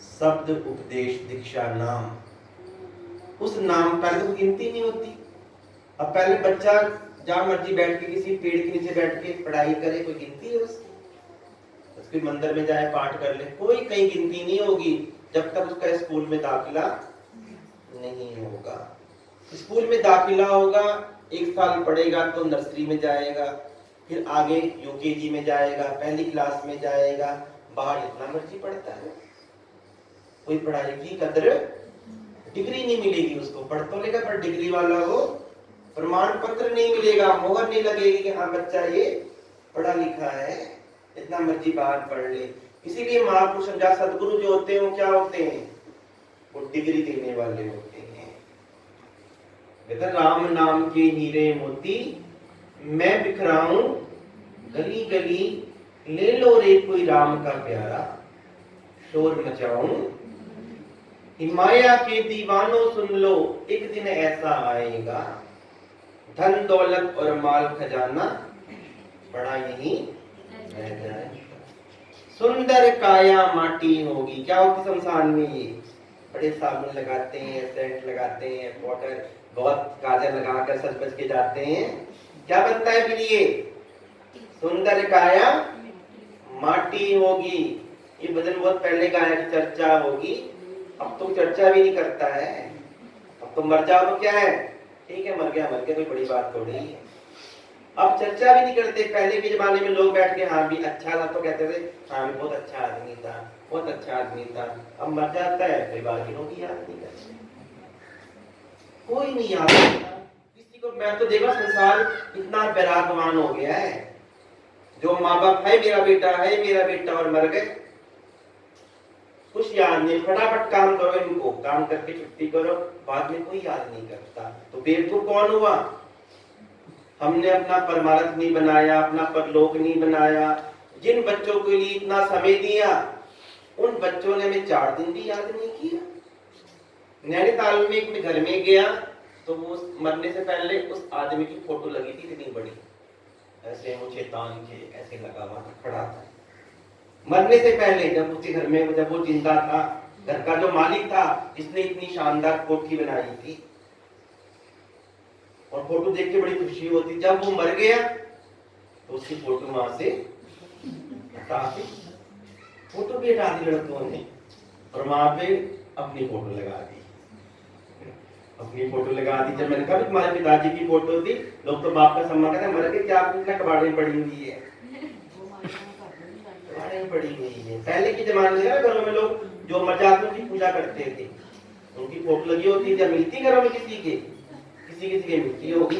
शब्द उपदेश दीक्षा नाम, उस नाम पहले तो गिनती नहीं होती। अब पहले बच्चा जहां मर्जी बैठ के किसी पेड़ के नीचे बैठ के पढ़ाई करे, कोई गिनती है उसकी मंदिर में जाए पाठ कर ले, कोई कहीं गिनती नहीं होगी जब तक उसका स्कूल में दाखिला नहीं होगा। स्कूल में दाखिला होगा, 1 साल पढ़ेगा तो नर्सरी में जाएगा, फिर आगे यूकेजी में जाएगा, पहली क्लास में जाएगा, बाहर इतना मर्जी पढ़ता है, कोई पढ़ाई की कदर, डिग्री नहीं मिलेगी उसको। पढ़ तो लेगा पर डिग्री वाला वो प्रमाण पत्र नहीं मिलेगा, मोहर नहीं लगेगी कि हाँ बच्चा ये पढ़ा लिखा है, इतना मर्जी बाहर पढ़ ले। इसीलिए महापुरुष समझा, सदगुरु जो होते हैं वो क्या होते हैं, वो डिग्री देने वाले होते हैं। राम नाम के हीरे मोती मैं बिखराऊं गली गली, ले लो रे कोई राम का प्यारा, शोर मचाऊं हिमाया के दीवानों सुन लो, एक दिन ऐसा आएगा, धन दौलत और माल खजाना बड़ा यही रह जाएगा, सुंदर काया माटी होगी। क्या होगी संसार में, ये बड़े साबुन लगाते हैं, सेंट लगाते हैं, पाउडर बहुत काजल लगाकर सज बज के जाते हैं, क्या बनता है फिर ये, सुंदर काया माटी होगी। ये भजन बहुत पहले गाया कि चर्चा होगी, अब तो चर्चा भी नहीं करता है, अब तो मर जाओ तो क्या है, ठीक है मर गया कोई बड़ी बात थोड़ी है। अब चर्चा भी नहीं करते। पहले के जमाने में लोग बैठ के हाँ भी अच्छा था तो कहते थे हाँ भी बहुत अच्छा आदमी था, बहुत अच्छा आदमी था। अब मर जाता है कोई बाकियों की याद नहीं करते, कोई नहीं याद करता किसी को। मैं तो देखा संसार इतना वैरागवान हो गया है, जो माँ बाप है मेरा बेटा और मर गए, कुछ याद नहीं, फटाफट काम करो इनको, काम करके छुट्टी करो, बाद में कोई याद नहीं करता। तो बेवकूफ कौन हुआ, हमने अपना परमार्थ नहीं बनाया, अपना परलोक नहीं बनाया। जिन बच्चों के लिए इतना समय दिया, उन बच्चों ने हमें 4 दिन भी याद नहीं किया। नैनीताल में एक घर में गया तो वो मरने से पहले उस आदमी की फोटो लगी थी इतनी बड़ी, ऐसे मुझे तान के ऐसे लगा हुआ था, खड़ा था। मरने से पहले जब उसके घर में, जब वो जिंदा था, घर का जो मालिक था, इसने इतनी शानदार कोठी बनाई थी और फोटो देख के बड़ी खुशी होती। जब वो मर गया तो उसकी फोटो वहां से हटा दी, फोटो भी हटा दी लड़कों ने, और वहां पे अपनी फोटो लगा दी, अपनी फोटो लगा दी। जब मैंने कहा तुम्हारे पिताजी की फोटो थी, लोग तो बाप का सम्मान करते, मर के क्या आपने कबाड़े में पड़ी हुई है, कबाड़े में पड़ी हुई है। पहले के जमाने में घरों में लोग जो मर जाते उनकी पूजा करते थे, उनकी फोटो लगी होती थी। मिलती घरों में किसी के मिलती होगी।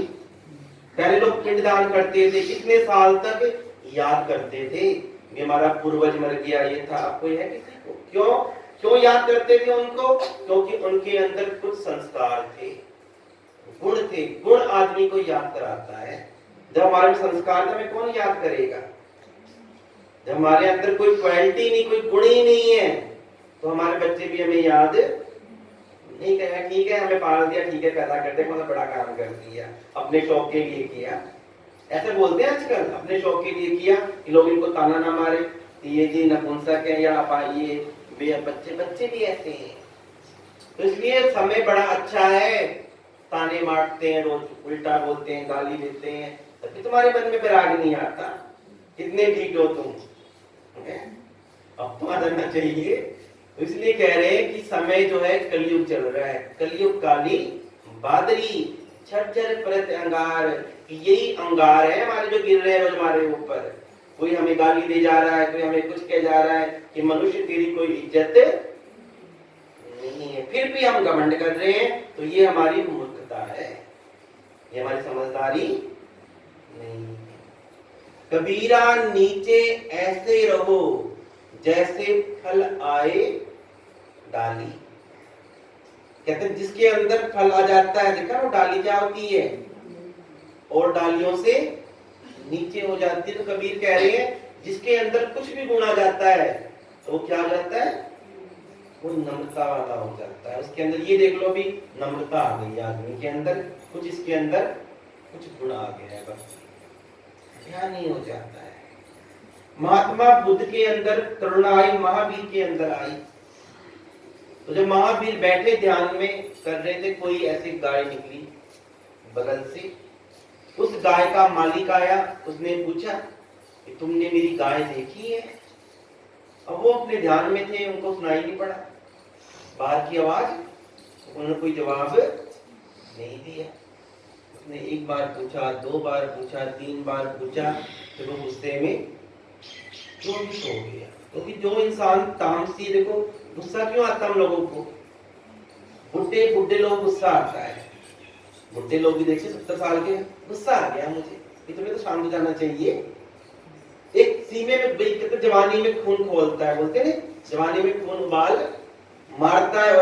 पहले लोग पिंडदान करते थे, कितने साल तक याद करते थे कि हमारा पूर्वज मर गया, ये था। अब कोई है किसी को, क्यों याद करते थे उनको, क्योंकि उनके अंदर कुछ संस्कार थे, गुण थे। गुण आदमी को याद कराता है। जब हमारे में संस्कार था, हमें कौन याद करेगा। जब हमारे अंदर कोई क्वालिटी नहीं, कोई गुण ही नहीं है, तो हमारे बच्चे भी हमें याद नहीं करेगा। ठीक है हमें पाल दिया, ठीक है पैदा करते, कौन सा बड़ा काम कर दिया, अपने शौक के लिए किया, ऐसे बोलते हैं आजकल, अपने शौक के लिए किया कि लोग इनको ताना ना मारे, ये जी नपुंसक है या ये बच्चे भी ऐसे हैं। तो इसलिए समय बड़ा अच्छा है, ताने मारते हैं, रोज उल्टा बोलते हैं, गाली देते हैं, तभी तुम्हारे मन में विराग नहीं आता। कितने ठीक हो तुम, अब तो आ जाना चाहिए। तो इसलिए कह रहे हैं कि समय जो है कलयुग चल रहा है, कलयुग काली बादरी झरझर परत अंगार। यही अंगार है हमारे जो गिर रहे हैं रोज हमारे ऊपर। कोई हमें गाली दे जा रहा है, कोई हमें कुछ कह जा रहा है कि मनुष्य तेरी कोई इज्जत नहीं है, फिर भी हम घमंड कर रहे हैं। तो ये हमारी मूर्खता है, ये हमारी समझदारी नहीं है। कबीरा नीचे ऐसे रहो जैसे फल आए डाली। कहते हैं जिसके अंदर फल आ जाता है, देखा ना डाली क्या होती है, और डालियों से नीचे हो जाती है। तो कबीर कह रहे हैं जिसके अंदर कुछ भी गुण आ जाता है तो क्या हो जाता है, वो नम्रता वाला हो जाता है। उसके अंदर ये देख लो भी नम्रता आ गई आदमी के अंदर, कुछ इसके अंदर कुछ गुण आ गया है, बस क्या नहीं हो जाता है। महात्मा बुद्ध के अंदर करुणा आई, महावीर के अंदर आई। तो जब महावीर बैठे ध्यान में कर रहे थे, कोई ऐसी गाय निकली बगल से। उस गाय का मालिक आया, उसने पूछा कि तुमने मेरी गाय देखी है? अब वो अपने ध्यान में थे, उनको सुनाई नहीं पड़ा बाहर की आवाज, उन्होंने कोई जवाब नहीं दिया। उसने एक बार पूछा, 2 बार पूछा, 3 बार पूछा, फिर वो गुस्से में चौबीस हो गया। क्योंकि जो इंसान तामसी, देखो गुस्सा क्यों आता हम लोगों को? बुढ़े लोग गुस्सा आता है, बुढ़े लोग भी देखिए 70 साल के, गुस्सा आ गया मुझे, तुम्हें तो शांत हो जाना चाहिए। एक सीमे में कहते जवानी में खून खोलता है, बोलते हैं जवानी में खून उबाल मारता है।